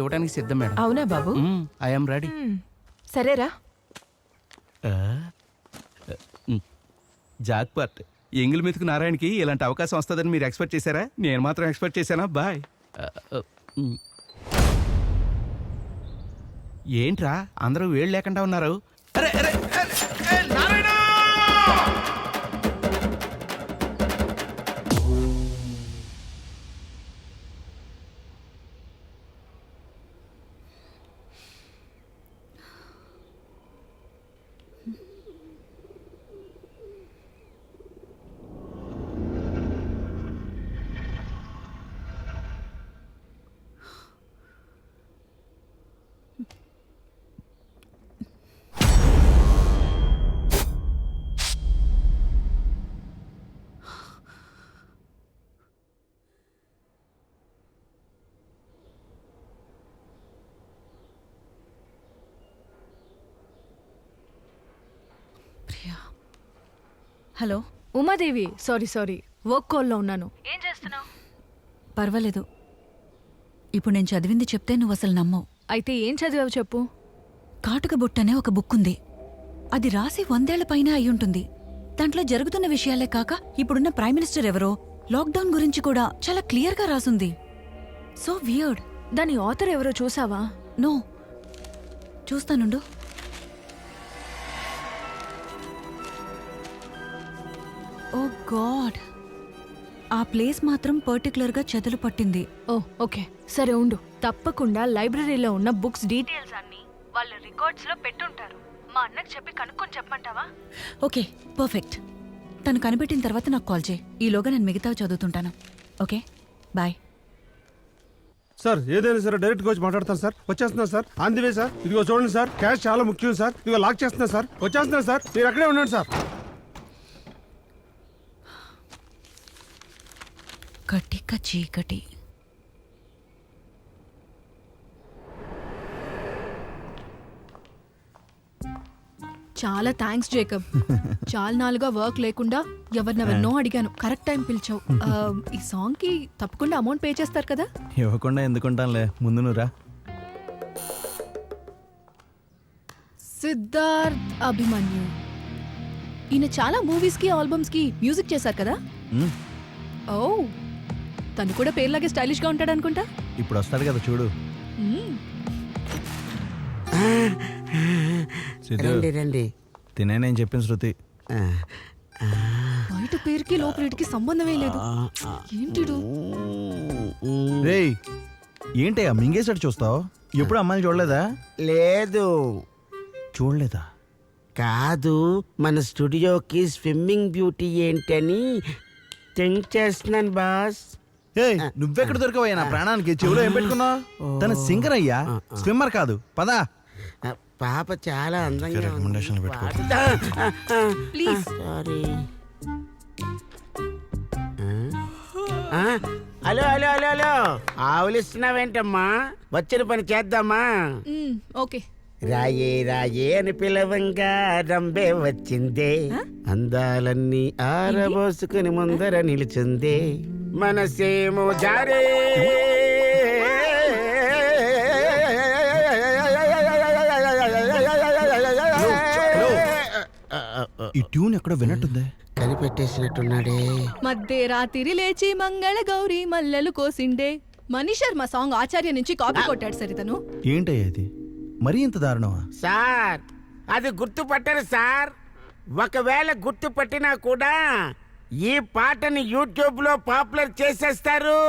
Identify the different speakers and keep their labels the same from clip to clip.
Speaker 1: ఇవ్వడానికి సిద్ధం మేడం.
Speaker 2: అవునా బాబు?
Speaker 1: I'm ready.
Speaker 2: సరేరా.
Speaker 1: జాక్పాట్. ఎంగిల్ మీదకు నారాయణకి ఇలాంటి అవకాశం వస్తుందని మీరు ఎక్స్పెక్ట్ చేశారా? నేను మాత్రం ఎక్స్పెక్ట్ చేశానా? బాయ్. ఏంట్రా అందరూ వేళ్ళు లేకుండా ఉన్నారు? అరే అరే Narayana!
Speaker 3: Hello
Speaker 2: Umadevi, sorry work కాల్లో ఉన్నాను. ఏం చేస్తున్నావు?
Speaker 3: పర్వాలేదు. ఇప్పుడు నేను చదివింది చెప్తే నువ్వు అసలు నమ్మవు.
Speaker 2: అయితే ఏం చదివావు చెప్పు.
Speaker 3: కాటుక బుట్ట అనే ఒక బుక్ ఉంది. అది రాసి 100 ఏళ్ల పైన అయ్యుంటుంది. దాంట్లో జరుగుతున్న విషయాలే కాక ఇప్పుడున్న ప్రైమ్ మినిస్టర్ ఎవరో, లాక్డౌన్ గురించి కూడా చాలా క్లియర్గా రాసుంది. So weird.
Speaker 2: దాని ఆథర్ ఎవరో చూసావా?
Speaker 3: నో, చూస్తానుండు. ఓ గాడ్, ఆ ప్లేస్ మాత్రం పర్టికులర్గా చెదలు పట్టింది.
Speaker 2: ఓ ఓకే, సరే ఉండు. తప్పకుండా లైబ్రరీలో ఉన్న బుక్స్ డీటెయిల్స్ అన్ని వాళ్ళ రికార్డ్స్ లో పెట్టుంటారు. మా అన్నకు చెప్పి కనుక్కొని చెప్పమంటావా?
Speaker 3: Okay, perfect. తను కనిపెట్టిన తర్వాత నాకు కాల్ చేయి. ఈలోగా నేను మిగతావి చదువుతుంటాను. Okay, bye.
Speaker 4: సార్ ఏదైనా సరే డైరెక్ట్గా వచ్చి మాట్లాడతాను సార్. వచ్చేస్తున్నా sir, on the way sir. ఇదిగో చూడండి సార్, క్యాష్ చాలా ముఖ్యం సార్. ఇదిగో లాక్ చేస్తున్నా సార్, వచ్చేస్తున్నా సార్. మీరు అక్కడే ఉండండి సార్.
Speaker 3: కటిక చీకటి.
Speaker 2: చాలా థ్యాంక్స్ జేకబ్. చాలా నాలుగా వర్క్ లేకుండా ఎవరినెవరినో అడిగాను, కరెక్ట్ టైం పిలిచావు. ఈ సాంగ్ కి తప్పకుండా అమౌంట్ పే చేస్తారు కదా?
Speaker 5: ఇవ్వకుండా ఎందుకుంటానులే, ముందు నువ్వురా.
Speaker 2: సిద్ధార్థ్ అభిమన్యు, ఈయన చాలా మూవీస్ కి ఆల్బమ్స్ కి మ్యూజిక్ చేశారు కదా? ఓ, తను కూడా పేర్లాగే స్టైలిష్ గా ఉంటాడు అనుకుంటా.
Speaker 5: ఇప్పుడు వస్తాడు కదా చూడు.
Speaker 6: రండి రండి.
Speaker 5: తినే నేను చెప్పిన శృతి.
Speaker 2: బయట పేరుకి లోపలికి సంబంధమే లేదు. ఏంటిడు?
Speaker 5: రేయ్, ఏంటయ్యా మింగేసాడు చూస్తావు? ఎప్పుడు అమ్మాయిని చూడలేదా?
Speaker 6: లేదు.
Speaker 5: చూడలేదా?
Speaker 6: కాదు, మన స్టూడియోకి స్విమ్మింగ్ బ్యూటీ ఏంటని థింక్ చేస్తున్నాను బాస్.
Speaker 5: నువ్వెక్కడ దొరకవయ్యా నా ప్రాణానికి? చెవులో ఏం పెట్టుకున్నావు? తన సింగర్ అయ్యా, స్విమ్మర్ కాదు. పదా.
Speaker 6: పాప చాలా అందంగా
Speaker 5: రికమెండేషన్లు పెట్టుకో.
Speaker 2: Please.
Speaker 6: Sorry. Hello hello hello hello, ఆవులిస్తున్నావేంటమ్మా? వచ్చిన పని చేద్దామా?
Speaker 2: ఓకే.
Speaker 6: రాయే రాయే అని పిలవంగా రంబే వచ్చిందే, అందాలన్నీ ఆరబోసుకుని ముందర నిలుచుందే, మనసేమో జారే
Speaker 5: ఈ ట్యూన్ ఎక్కడో వినట్టుందే.
Speaker 6: కనిపెట్టేసినట్టున్నాడే.
Speaker 2: మధ్య రాత్రి లేచి మంగళ గౌరీ మల్లెలు కోసిండే. మనీష్ శర్మ సాంగ్ ఆచార్య నుంచి కాపీ కొట్టాడు సార్ ఇతను.
Speaker 5: ఏంటయ్యా ఇది? మరీ ఇంత దారుణమా?
Speaker 6: సార్, అది గుర్తుపట్టరు సార్. ఒకవేళ గుర్తుపట్టినా కూడా ఈ పాటని యూట్యూబ్ లో పాపులర్ చేసేస్తారు.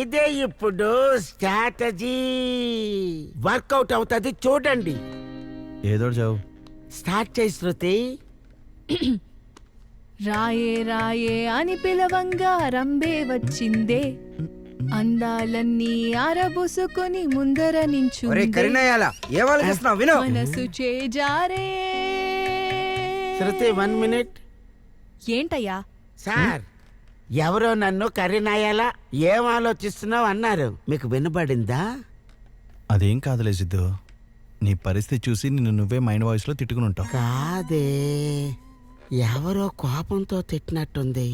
Speaker 6: ఇదే ఇప్పుడు స్ట్రాటజీ. వర్కౌట్ అవుతుంది, చూడండి.
Speaker 5: ఏదో చావు.
Speaker 6: స్టార్ట్ చేయి శృతి.
Speaker 2: రాయే రాయే అని పిలవంగా రంబే వచ్చిందే, అందాలన్నీ ఆరబోసుకొని ముందర నించు, మనసు చేజారే.
Speaker 6: శృతి 1 మినిట్.
Speaker 2: ఏంటయ్యా?
Speaker 6: సార్, ఎవరో నన్ను కర్రీనాయాలా ఏం ఆలోచిస్తున్నావు అన్నారు. మీకు వినబడిందా?
Speaker 5: అదేం కాదులే సిద్ధు, నీ పరిస్థితి చూసి నిన్ను నువ్వే మైండ్ వాయిస్ లో తిట్టుకుని ఉంటావు.
Speaker 6: కాదే, ఎవరో కోపంతో తిట్టినట్టుంది.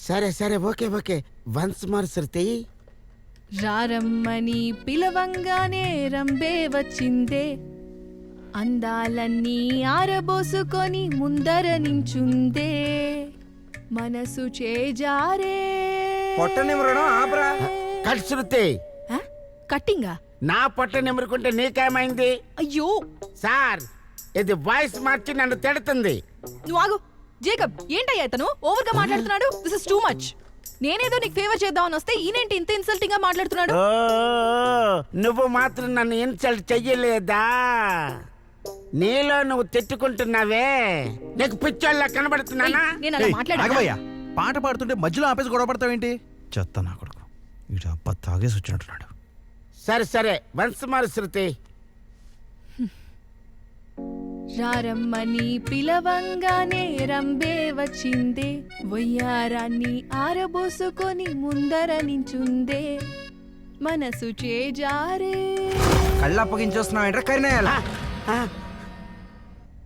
Speaker 6: సరే సరే, ఓకే ఓకే. వన్స్ మోర్ శృతి.
Speaker 2: రారమ్మని పిలవంగానే రంబే వచ్చిందే, అందాలన్నీ ఆరబోసుకొని ముందర నించుందే, మనసు చేజారే.
Speaker 6: పొట్ట నిమరడం ఆపరా. కట్ శృతి,
Speaker 2: ఆ? కట్టింగా?
Speaker 6: నా పొట్ట నిమురుకుంటే నీకేమైంది?
Speaker 2: అయ్యో
Speaker 6: సార్, ఇది వాయిస్ మార్చి నన్ను తిడుతుంది.
Speaker 2: నువ్వు ఆగు. జేకబ్, ఏంటయ్యా ఇతను ఓవర్గా మాట్లాడుతున్నాడు? This is too much. నేనేదో నీకు ఫేవర్ చేద్దామని వస్తే ఈయనేంటి ఇంత ఇన్సల్టింగ్ గా మాట్లాడుతున్నాడు?
Speaker 6: ఓ, నువ్వు మాత్రం నన్ను ఇన్సల్ట్ చెయ్యలేదా? నీలో నువ్వు తిట్టుకుంటున్నావే, నీకు పిచ్చోళ్ళ కనబడుతున్నానా?
Speaker 2: నేను అలా మాట్లాడా?
Speaker 5: ఆగవయ్యా, పాట పాడుతుంటే మధ్యలో ఆపేసి గొడవ పడతావేంటి? చెత్త నా కొడుకు, ఇటు అబ్బా తాగేసి వచ్చినట్టున్నాడు.
Speaker 6: సరే సరే, వన్స్ మారు శృతి.
Speaker 2: రారమ్మని పిలవంగానే రంబే వచ్చిందే, వయ్యారాన్ని ఆరబోసుకొని ముందర నించుందే, మనసు చేజారే.
Speaker 7: కళ్ళు అప్పగించేస్తున్నావు ఏంట్రా కరినాయాల?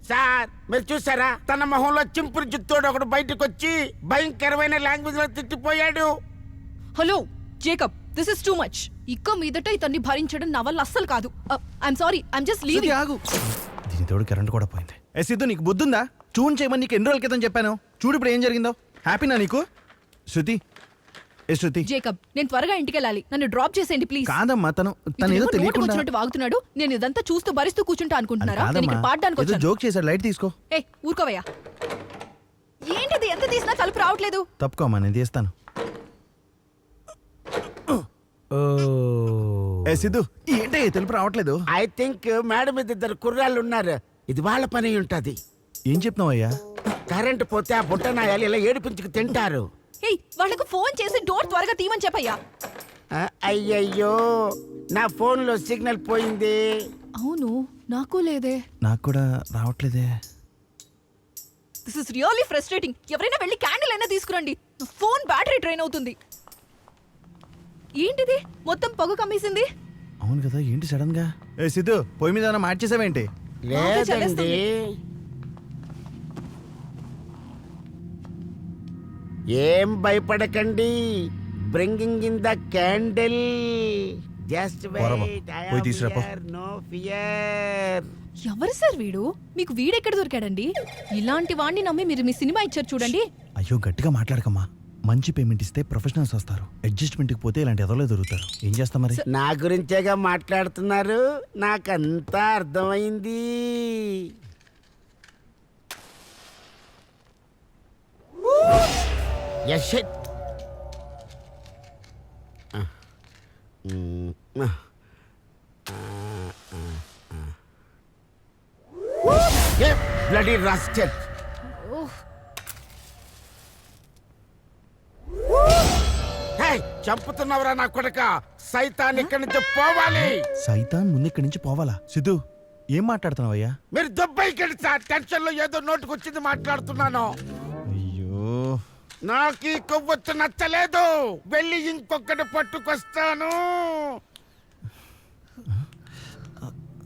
Speaker 6: సార్, మీరు చూసారా? తన మొహంలో చింపురు జుత్తోడు ఒకడు బయటకు వచ్చి భయంకరమైన లాంగ్వేజ్ లో తిట్టిపోయాడు.
Speaker 2: Hello Jacob, this is too much. ఇక మీదట ఇతన్ని భరించడం నా వల్ల అస్సలు కాదు. I'm sorry, I'm just
Speaker 5: Shruti,
Speaker 2: leaving.
Speaker 5: ఆగు. దీని తోడు కరెంట్ కూడా పోయింది. ఏ సిద్ధు, నీకు బుద్ధుందా? చూన్ చేయమని నీకు ఎన్ని రోజుల క్రితం చెప్పాను. చూడు ఇప్పుడు ఏం జరిగిందో. హ్యాపీనా నీకు? శృతి, ఏ శృతి.
Speaker 2: జేకబ్, నేను త్వరగా ఇంటికి వెళ్ళాలి. నన్ను డ్రాప్ చేసేయండి ప్లీజ్.
Speaker 5: కాదమ్మా, తను ఏదో తెలియకుండా
Speaker 2: వచ్చినట్టు వాగుతున్నాడు. నేను ఇదంతా చూస్తూ భరిస్తూ కూర్చుంటా అనుకుంటున్నారా? నేను ఇక్కడ పాడడానికి
Speaker 5: ఏదో
Speaker 2: వచ్చాను.
Speaker 5: జోక్ చేశాడు, లైట్ తీసుకో.
Speaker 2: ఏ ఊరుకోవయ్యా. ఏంటిది? ఎంత తీసినా తలుపు రావట్లేదు.
Speaker 5: తప్పుకోమ్మా, నేను తీస్తాను. ఏ సిద్ధు, ఏంటి తెలుపు రావట్లేదు?
Speaker 6: ఐ థింక్ మేడం మీద ఇద్దరు కుర్రాళ్ళు ఉన్నారు. ఇది వాళ్ళ పని ఉంటది.
Speaker 5: ఏం చెప్తున్నావయ్యా?
Speaker 6: కరెంట్ పోతే ఆ బుట్టనాయాలు ఇలా ఏడిపించుకు తింటారు.
Speaker 2: ఏయ్, వాళ్ళకు ఫోన్ చేసి డోర్ త్వరగా తీయమని చెప్పయ్యా.
Speaker 6: అయ్యయ్యో, నా ఫోన్ లో సిగ్నల్ పోయింది.
Speaker 2: అవును, నాకు లేదే.
Speaker 5: నాకు కూడా రావట్లేదే.
Speaker 2: This is really frustrating. ఎవరైనా వెళ్ళి క్యాండిల్ అయినా తీసుకురండి. నా ఫోన్ బ్యాటరీ డ్రైన్ అవుతుంది. ఏంటిది? మొత్తం పొగ కమ్మేసింది.
Speaker 5: అవును కదా, ఏంటి సడన్ గా? ఏ సిద్ధు, పొయ్యి మీద ఏమైనా మార్చేసావేంటి?
Speaker 6: లేదండి.
Speaker 2: చల్లేస్తుంది.
Speaker 6: ఏం భయపడకండి. Bringing in the candle. Just
Speaker 5: పోరమ్మా, పోయి తీసుకురాపో.
Speaker 6: No fear.
Speaker 2: ఎవరు సార్ వీడు? మీకు వీడెక్కడ దొరికాడండి? ఇలాంటి వాడిని నమ్మి మీరు మీ సినిమా ఇచ్చారు చూడండి.
Speaker 5: అయ్యో, గట్టిగా మాట్లాడకమ్మా. మంచి పేమెంట్ ఇస్తే ప్రొఫెషనల్స్ వస్తారు. అడ్జస్ట్మెంట్ కి పోతే ఇలాంటి ఎదవలే దొరుకుతారు. ఏం చేస్తాం మరి?
Speaker 6: నా గురించేగా మాట్లాడుతున్నారు. నాకంతా అర్థమైంది. Yes, shit. Yeah, bloody rascal. Hey, చంపుతున్నావురా నా కొడక. సైతాన్ ఇక్కడి నుంచి పోవాలి.
Speaker 5: సైతాన్ ముందు ఇక్కడి నుంచి పోవాలా? సిద్ధు, ఏం మాట్లాడుతున్నావయ్యా?
Speaker 6: మీరు దుబాయ్ కెళ్ళి సార్. టెన్షన్ లో ఏదో నోటుకొచ్చింది మాట్లాడుతున్నాను.
Speaker 5: అయ్యో,
Speaker 6: నాకు ఈ కొవ్వొత్తు నచ్చలేదు. వెళ్ళి ఇంకొకటి పట్టుకొస్తాను.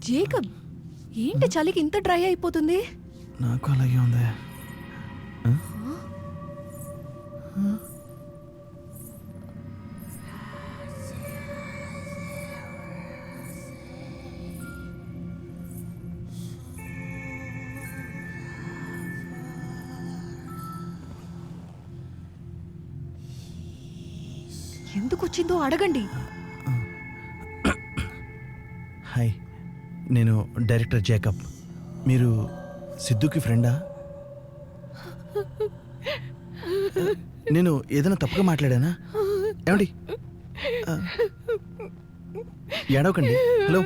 Speaker 2: జేకబ్, ఏంటి చలికి ఇంత డ్రై అయిపోతుంది?
Speaker 5: నాకు అలాగే ఉంది.
Speaker 2: ఎందుకు వచ్చిందో అడగండి.
Speaker 5: హాయ్, నేను డైరెక్టర్ జేకబ్. మీరు సిద్ధుకి ఫ్రెండా? నేను ఏదైనా తప్పుగా మాట్లాడానా? ఏమండి, ఏడవకండి. హలో,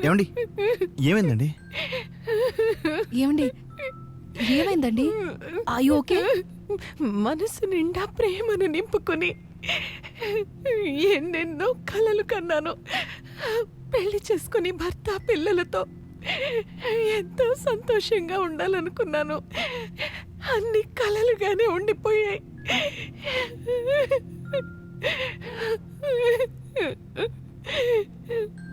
Speaker 5: ఏమండి, ఏమైందండి?
Speaker 2: ఏమండి, ఏమైందండి? Are you okay?
Speaker 8: మనసు నిండా ప్రేమను నింపుకొని ఎన్నెన్నో కలలు కన్నాను. పెళ్లి చేసుకుని భర్త పిల్లలతో ఎంతో సంతోషంగా ఉండాలనుకున్నాను. అన్ని కలలుగానే ఉండిపోయాయి.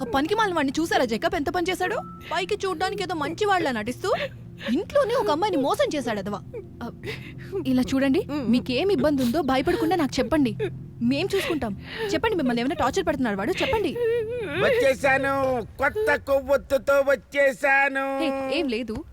Speaker 2: ఆ పనికి మాలిన వాడిని చూసారా జేకబ్ ఎంత పని చేశాడు? పైకి చూడడానికి ఏదో మంచి వాళ్ళ నటిస్తూ ఇంట్లోనే ఒక అమ్మాయిని మోసం చేశాడు అదవా. ఇలా చూడండి, మీకేం ఇబ్బంది ఉందో భయపడకుండా నాకు చెప్పండి. మేం చూసుకుంటాం. చెప్పండి, మిమ్మల్ని ఏమైనా టార్చర్ పెడుతున్నాడు వాడు? చెప్పండి.
Speaker 6: వచ్చేసాను, కొత్త కొవ్వొత్తుతో వచ్చేసాను.
Speaker 2: హే, ఏం లేదు.